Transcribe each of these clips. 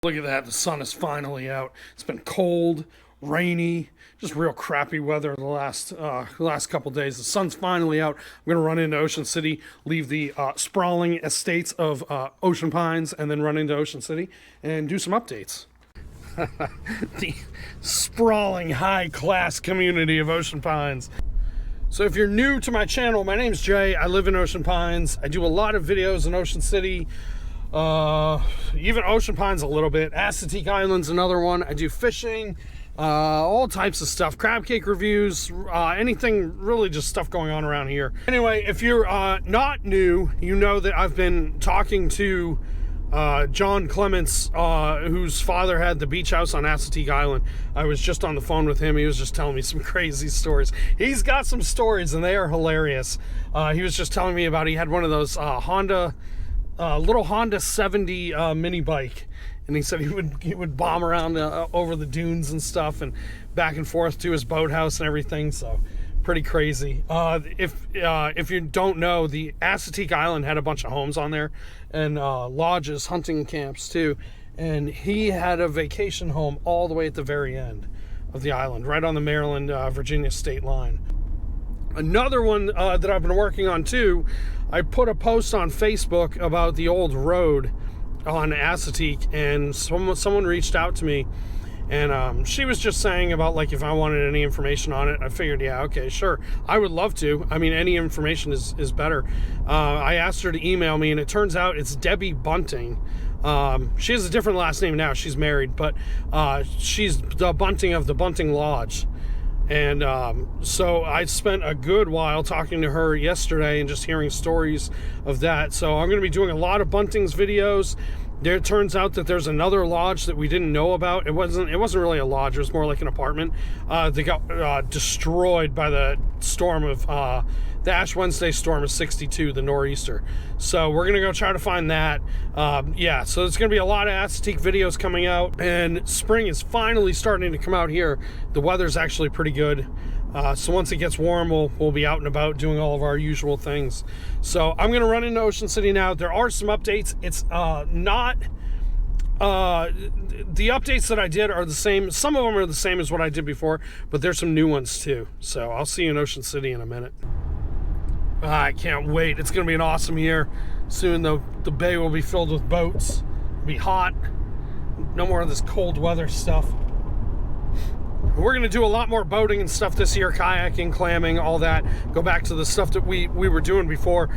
Look at that, the sun is finally out. It's been cold, rainy, just real crappy weather the last couple days. The sun's finally out. I'm gonna run into Ocean City, leave the sprawling estates of Ocean Pines, and then run into Ocean City and do some updates. The sprawling high-class community of Ocean Pines. So if you're new to my channel, my name's Jay. I live in Ocean Pines. I do a lot of videos in Ocean City, even Ocean Pines a little bit. Assateague Island's another one. I do fishing, all types of stuff, crab cake reviews, anything, really just stuff going on around here. Anyway, if you're not new, you know that I've been talking to John Clements, whose father had the beach house on Assateague Island. I was just on the phone with him. He was just telling me some crazy stories. He's got some stories and they are hilarious. He was just telling me about, he had one of those little Honda 70 mini bike, and he said he would bomb around over the dunes and stuff and back and forth to his boathouse and everything. So pretty crazy. If you don't know, the Assateague Island had a bunch of homes on there and lodges, hunting camps too, and he had a vacation home all the way at the very end of the island, right on the Maryland Virginia state line. Another one that I've been working on too, I put a post on Facebook about the old road on Assateague, and someone reached out to me, and she was just saying about like if I wanted any information on it. I figured, yeah, okay, sure, I would love to. I mean, any information is better. I asked her to email me, and it turns out it's Debbie Bunting. She has a different last name now. She's married, but she's the Bunting of the Bunting Lodge. And so I spent a good while talking to her yesterday and just hearing stories of that. So I'm going to be doing a lot of Bunting's videos. There, it turns out that there's another lodge that we didn't know about. It wasn't really a lodge. It was more like an apartment. They got destroyed by the storm of the Ash Wednesday storm of '62, the nor'easter. So we're gonna go try to find that. Yeah, so there's gonna be a lot of Assateague videos coming out, and spring is finally starting to come out here. The weather's actually pretty good. So once it gets warm, we'll be out and about doing all of our usual things. So I'm gonna run into Ocean City now. There are some updates. It's not the updates that I did are the same. Some of them are the same as what I did before, but there's some new ones too. So I'll see you in Ocean City in a minute. I can't wait. It's gonna be an awesome year. Soon the bay will be filled with boats. It'll be hot. No more of this cold weather stuff. We're going to do a lot more boating and stuff this year, kayaking, clamming, all that. Go back to the stuff that we were doing before.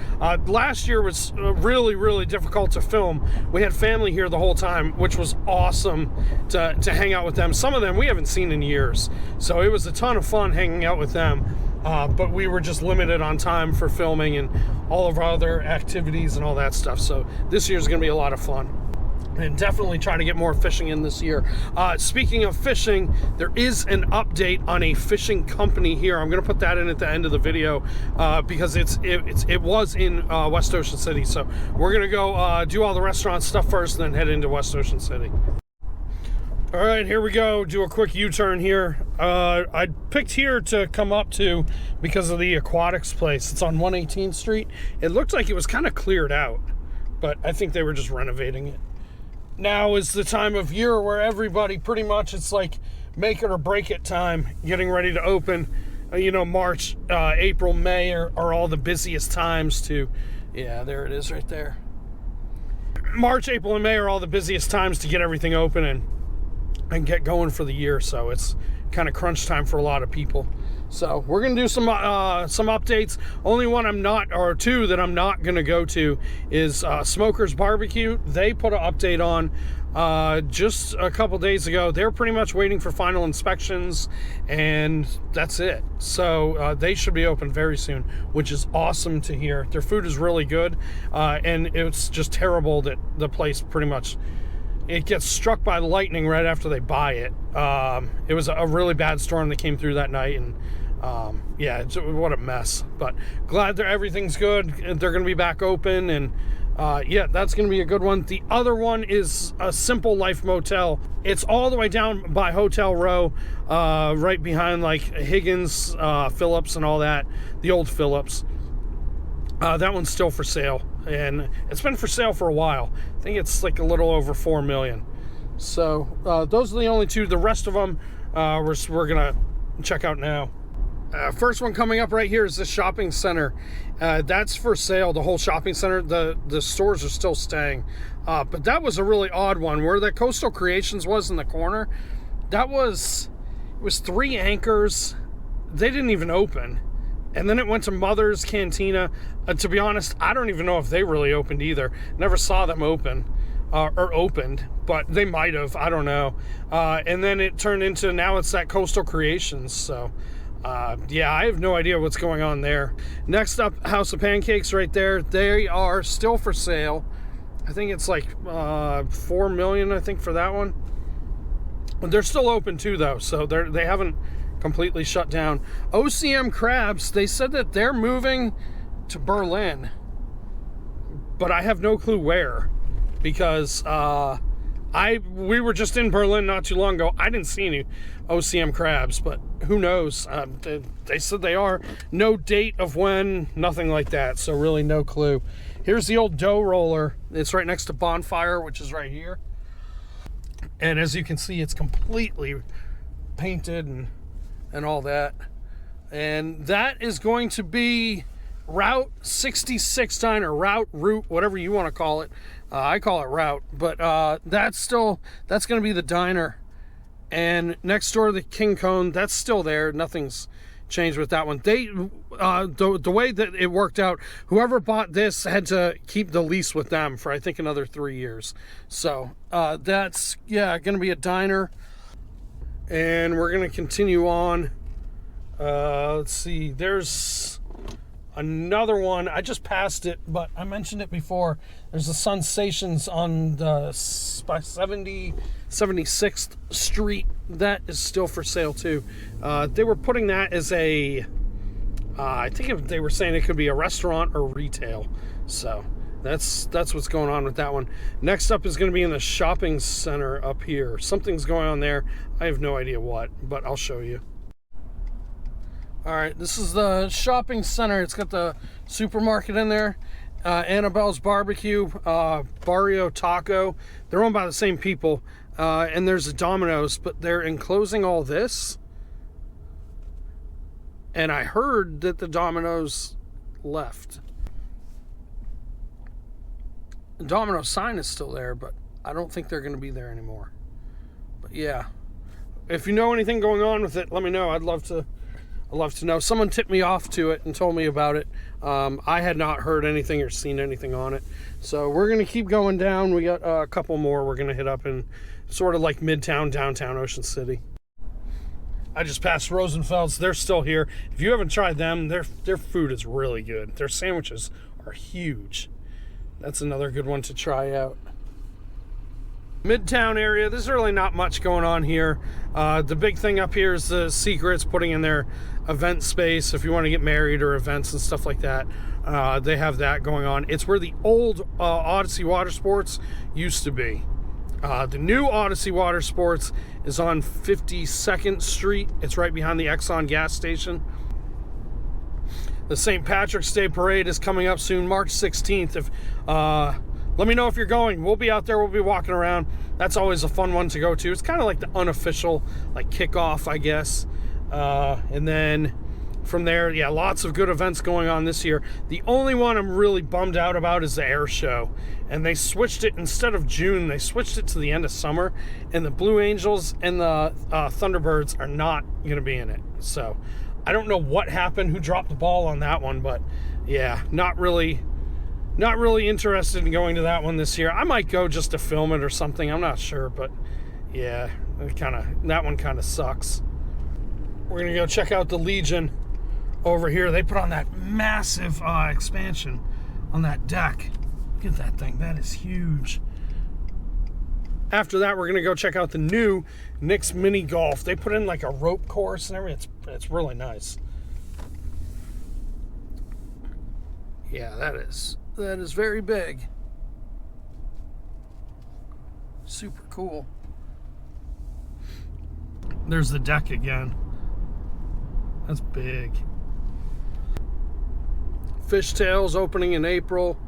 Last year was really, really difficult to film. We had family here the whole time, which was awesome to hang out with them. Some of them we haven't seen in years. So it was a ton of fun hanging out with them. But we were just limited on time for filming and all of our other activities and all that stuff. So this year's going to be a lot of fun. And definitely try to get more fishing in this year. Speaking of fishing, there is an update on a fishing company here. I'm going to put that in at the end of the video because it was in West Ocean City. So we're going to go do all the restaurant stuff first, and then head into West Ocean City. All right, here we go. Do a quick U-turn here. I picked here to come up to because of the aquatics place. It's on 118th Street. It looked like it was kind of cleared out, but I think they were just renovating it. Now is the time of year where everybody pretty much, it's like make it or break it time, getting ready to open. You know, March, April, May are all the busiest times to, yeah, there it is right there. March, April, and May are all the busiest times to get everything open and get going for the year. So it's kind of crunch time for a lot of people. So we're gonna do some updates. Only one I'm not, or two that I'm not gonna go to, is Smokers Barbecue. They put an update on just a couple days ago. They're pretty much waiting for final inspections, and that's it. So they should be open very soon, which is awesome to hear. Their food is really good, and it's just terrible that the place pretty much, it gets struck by lightning right after they buy it. It was a really bad storm that came through that night, and yeah, what a mess. But glad that everything's good. They're going to be back open, and yeah, that's going to be a good one. The other one is a Simple Life Motel. It's all the way down by Hotel Row, right behind like Higgins, Phillips, and all that. The old Phillips. That one's still for sale, and it's been for sale for a while. I think it's like a little over $4 million. So those are the only two. The rest of them we're gonna check out now. First one coming up right here is the shopping center. That's for sale, the whole shopping center. The stores are still staying. But that was a really odd one. Where the Coastal Creations was in the corner, it was 3 anchors. They didn't even open. And then it went to Mother's Cantina. To be honest, I don't even know if they really opened either. Never saw them open. Or opened, but they might have. I don't know. And then it turned into, now it's that Coastal Creations. So yeah, I have no idea what's going on there. Next up, House of Pancakes right there. They are still for sale. I think it's like $4 million, I think, for that one. But they're still open too, though, so they haven't completely shut down. OCM Crabs, they said that they're moving to Berlin, but I have no clue where, because we were just in Berlin not too long ago. I didn't see any OCM Crabs, but who knows? They said they are. No date of when, nothing like that, so really no clue. Here's the old dough roller. It's right next to Bonfire, which is right here. And as you can see, it's completely painted and all that. And that is going to be Route 66 Diner, Route, whatever you want to call it. I call it Route, but that's going to be the diner. And next door, the King Cone, that's still there. Nothing's changed with that one. They the way that it worked out, whoever bought this had to keep the lease with them for, I think, another 3 years. So that's, yeah, going to be a diner. And we're going to continue on. Let's see, there's another one. I just passed it, but I mentioned it before. There's the Sensations on the 76th Street. That is still for sale too. They were putting that as a, I think they were saying it could be a restaurant or retail. So that's what's going on with that one. Next up is going to be in the shopping center up here. Something's going on there. I have no idea what, but I'll show you. All right, this is the shopping center. It's got the supermarket in there. Annabelle's Barbecue, Barrio Taco. They're owned by the same people. And there's a Domino's, but they're enclosing all this. And I heard that the Domino's left. The Domino's sign is still there, but I don't think they're going to be there anymore. But yeah, if you know anything going on with it, let me know. I'd love to know. Someone tipped me off to it and told me about it. I had not heard anything or seen anything on it. So we're going to keep going down. We got a couple more we're going to hit up in sort of like Midtown, downtown Ocean City. I just passed Rosenfeld's. They're still here. If you haven't tried them, their food is really good. Their sandwiches are huge. That's another good one to try out. Midtown area, there's really not much going on here. The big thing up here is the Secrets putting in their event space. If you want to get married or events and stuff like that, they have that going on. It's where the old Odyssey Water Sports used to be. The new Odyssey Water Sports is on 52nd Street. It's right behind the Exxon gas station. The St. Patrick's Day Parade is coming up soon, March 16th. Let me know if you're going. We'll be out there. We'll be walking around. That's always a fun one to go to. It's kind of like the unofficial, like, kickoff, I guess. And then from there, yeah, lots of good events going on this year. The only one I'm really bummed out about is the air show. And they switched it, instead of June, they switched it to the end of summer. And the Blue Angels and the Thunderbirds are not going to be in it. So I don't know what happened, who dropped the ball on that one. But yeah, not really interested in going to that one this year. I might go just to film it or something. I'm not sure, but yeah, that one kind of sucks. We're gonna go check out the Legion over here. They put on that massive expansion on that deck. Look at that thing. That is huge. After that, we're gonna go check out the new Nick's Mini Golf. They put in like a rope course and everything. It's really nice. Yeah, that is very big. Super cool. There's the deck again. That's big. Fishtails opening in April.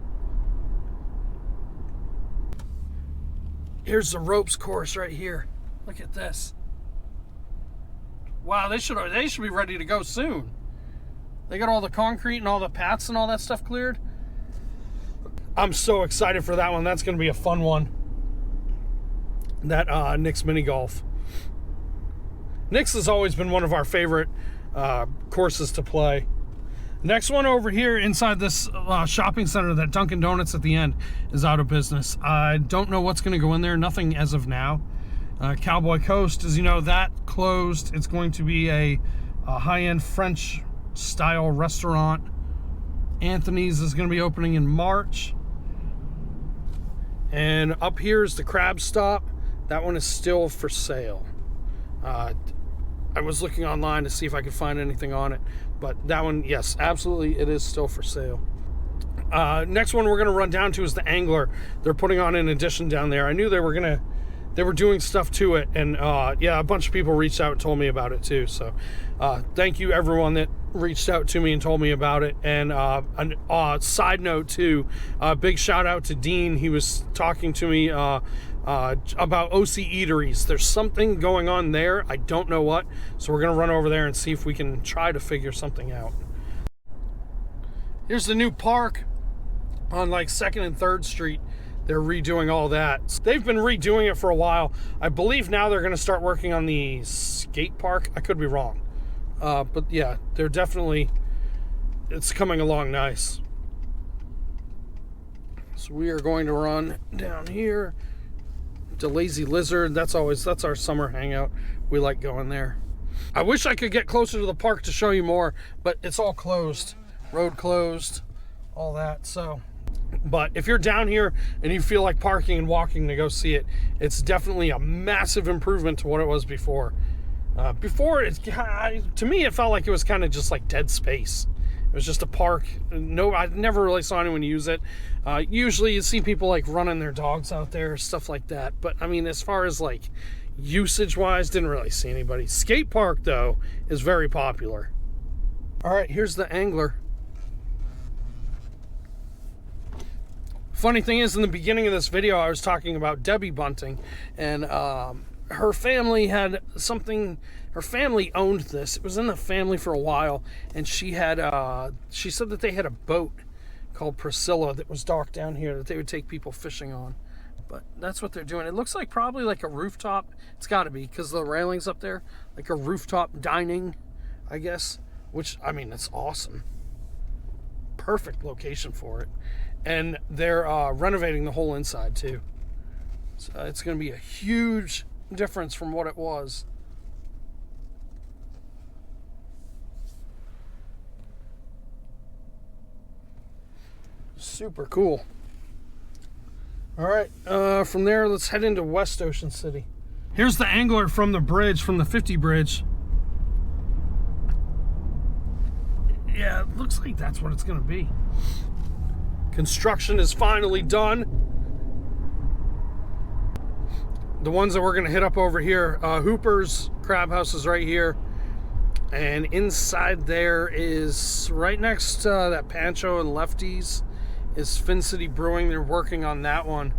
Here's the ropes course right here. Look at this. Wow, they should be ready to go soon. They got all the concrete and all the paths and all that stuff cleared. I'm so excited for that one. That's going to be a fun one. That Nick's Mini Golf. Nick's has always been one of our favorite courses to play. Next one over here inside this shopping center, that Dunkin' Donuts at the end, is out of business. I don't know what's going to go in there. Nothing as of now. Cowboy Coast, as you know, that closed. It's going to be a high-end French-style restaurant. Anthony's is going to be opening in March. And up here is the Crab Stop. That one is still for sale. I was looking online to see if I could find anything on it, but that one, yes, absolutely, it is still for sale. Next one we're going to run down to is the Angler. They're putting on an addition down there. I knew they were doing stuff to it, and yeah, a bunch of people reached out and told me about it too. So thank you everyone that reached out to me and told me about it. And a side note too, big shout out to Dean. He was talking to me about OC Eateries. There's something going on there. I don't know what. So we're going to run over there and see if we can try to figure something out. Here's the new park on like 2nd and 3rd Street. They're redoing all that. They've been redoing it for a while. I believe now they're going to start working on the skate park. I could be wrong. But yeah, they're definitely, it's coming along nice. So we are going to run down here to Lazy Lizard. That's our summer hangout. We like going there. I wish I could get closer to the park to show you more, but it's all closed. Road closed, all that. So, but if you're down here and you feel like parking and walking to go see it, it's definitely a massive improvement to what it was before. Before, to me, it felt like it was kind of just like dead space. It was just a park. No, I never really saw anyone use it. Usually you see people like running their dogs out there, stuff like that. But I mean, as far as like usage wise, didn't really see anybody. Skate park though is very popular. All right, here's the Angler. Funny thing is, in the beginning of this video, I was talking about Debbie Bunting, and her family had something. Her family owned this. It was in the family for a while, and she had she said that they had a boat called Priscilla that was docked down here that they would take people fishing on. But that's what they're doing. It looks like probably like a rooftop. It's got to be, because the railings up there, like a rooftop dining, I guess. Which, I mean, it's awesome. Perfect location for it. And they're renovating the whole inside too. So it's going to be a huge difference from what it was. Super cool. All right, from there, let's head into West Ocean City. Here's the Angler from the bridge, from the 50 bridge. Yeah, it looks like that's what it's going to be. Construction is finally done. The ones that we're going to hit up over here, Hooper's Crab House is right here. And inside there is, right next to that Pancho and Lefty's, is Fin City Brewing. They're working on that one.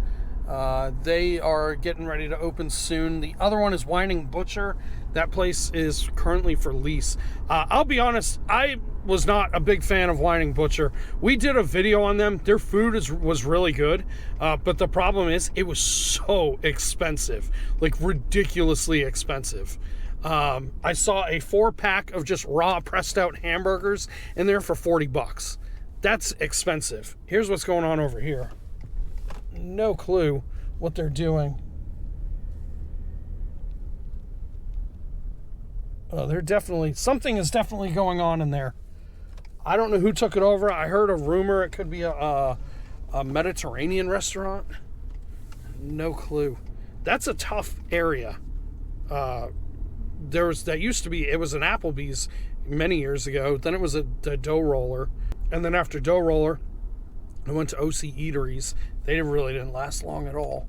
They are getting ready to open soon. The other one is Whining Butcher. That place is currently for lease. I'll be honest, I was not a big fan of Whining Butcher. We did a video on them. Their food was really good, but the problem is it was so expensive, like ridiculously expensive. I saw a 4-pack of just raw pressed out hamburgers in there for $40. That's expensive. Here's what's going on over here. No clue what they're doing. Oh, something is definitely going on in there. I don't know who took it over. I heard a rumor it could be a Mediterranean restaurant. No clue. That's a tough area. It was an Applebee's many years ago. Then it was a dough roller. And then after dough roller, I went to OC Eateries. They really didn't last long at all.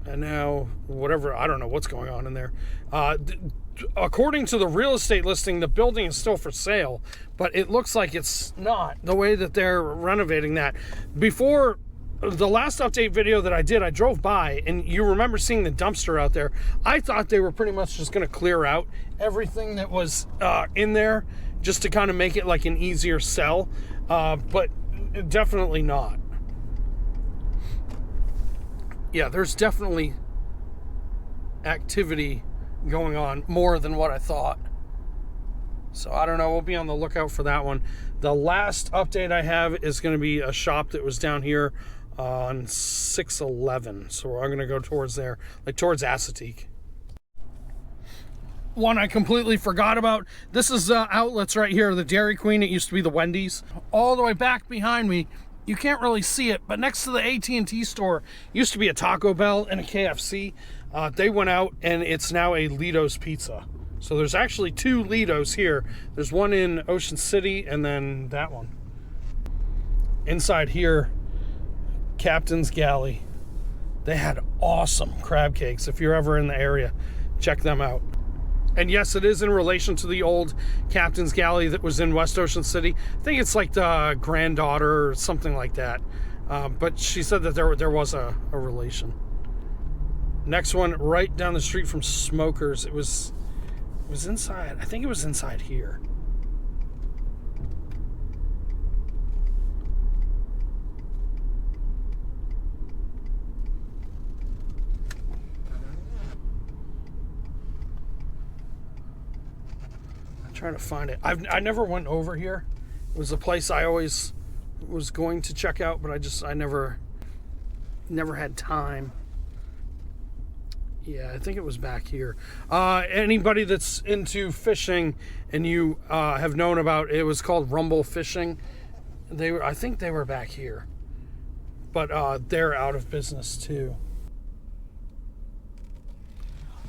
And now, whatever, I don't know what's going on in there. According to the real estate listing, the building is still for sale, but it looks like it's not, the way that they're renovating that. Before the last update video that I did, I drove by, and you remember seeing the dumpster out there. I thought they were pretty much just going to clear out everything that was in there, just to kind of make it like an easier sell, but definitely not. Yeah, there's definitely activity going on, more than what I thought. So I don't know, we'll be on the lookout for that one. The last update I have is going to be a shop that was down here on 611. So I'm going to go towards there, like towards Assateague. One I completely forgot about. This is outlets right here, the Dairy Queen. It used to be the Wendy's. All the way back behind me, you can't really see it, but next to the AT&T store used to be a Taco Bell and a KFC. They went out, and it's now a Lido's Pizza. So there's actually 2 Lido's here. There's one in Ocean City, and then that one. Inside here, Captain's Galley. They had awesome crab cakes. If you're ever in the area, check them out. And yes, it is in relation to the old Captain's Galley that was in West Ocean City. I think it's like the granddaughter or something like that. But she said that there was a relation. Next one, right down the street from Smokers. It was inside. I think it was inside here. Trying to find it. I never went over here. It was a place I always was going to check out, but I never had time. Yeah, I think it was back here. Anybody that's into fishing and you have known about it, was called Rumble Fishing. I think they were back here, but they're out of business too.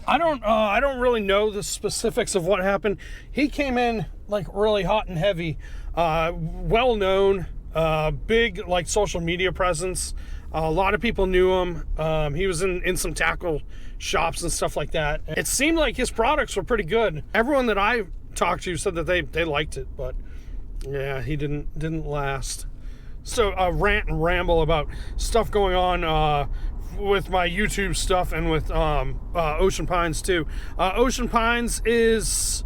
I don't really know the specifics of what happened. He came in like really hot and heavy, well known, big like social media presence. A lot of people knew him. He was in some tackle shops and stuff like that. It seemed like his products were pretty good. Everyone that I talked to said that they liked it, but yeah, he didn't last. So rant and ramble about stuff going on with my YouTube stuff and with Ocean Pines too. Ocean Pines is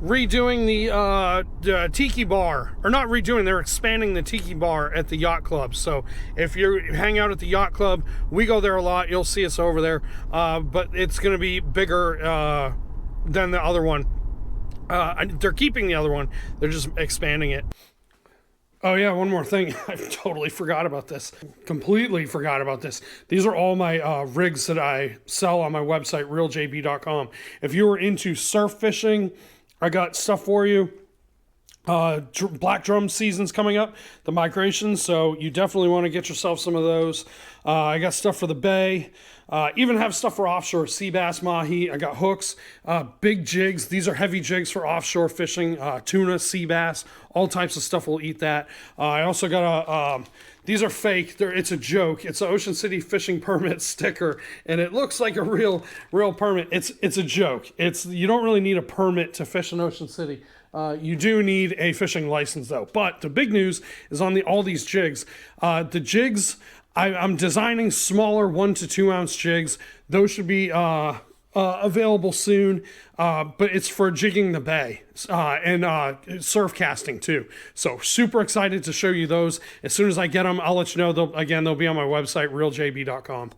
redoing the tiki bar, or not redoing, they're expanding the tiki bar at the yacht club. So if you hang out at the yacht club, we go there a lot, you'll see us over there, but it's going to be bigger than the other one. They're keeping the other one, they're just expanding it. Oh yeah, one more thing. I totally forgot about this. Completely forgot about this. These are all my rigs that I sell on my website, ReelJayB.com. If you are into surf fishing, I got stuff for you. Black drum season's coming up, the migration, so you definitely want to get yourself some of those. I got stuff for the bay. Even have stuff for offshore, sea bass, mahi. I got hooks, big jigs. These are heavy jigs for offshore fishing, tuna, sea bass, all types of stuff will eat that. I also got these are fake. It's a joke. It's an Ocean City fishing permit sticker, and it looks like a real permit. It's a joke. You don't really need a permit to fish in Ocean City. You do need a fishing license though. But the big news is on all these jigs. The jigs, I'm designing smaller 1 to 2 ounce jigs. Those should be available soon, but it's for jigging the bay and surf casting too. So super excited to show you those. As soon as I get them, I'll let you know. They'll be on my website, ReelJayB.com.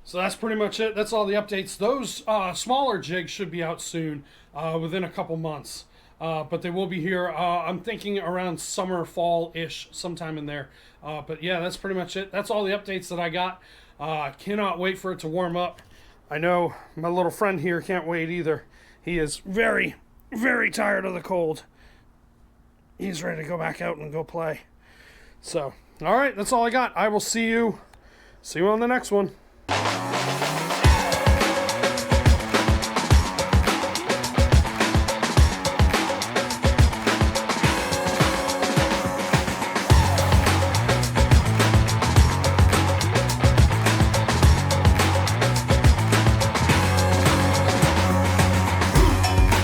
So that's pretty much it. That's all the updates. Those smaller jigs should be out soon, within a couple months. But they will be here. I'm thinking around summer, fall-ish, sometime in there. But yeah, that's pretty much it. That's all the updates that I got. Cannot wait for it to warm up. I know my little friend here can't wait either. He is very, very tired of the cold. He's ready to go back out and go play. So, all right, that's all I got. I will see you on the next one.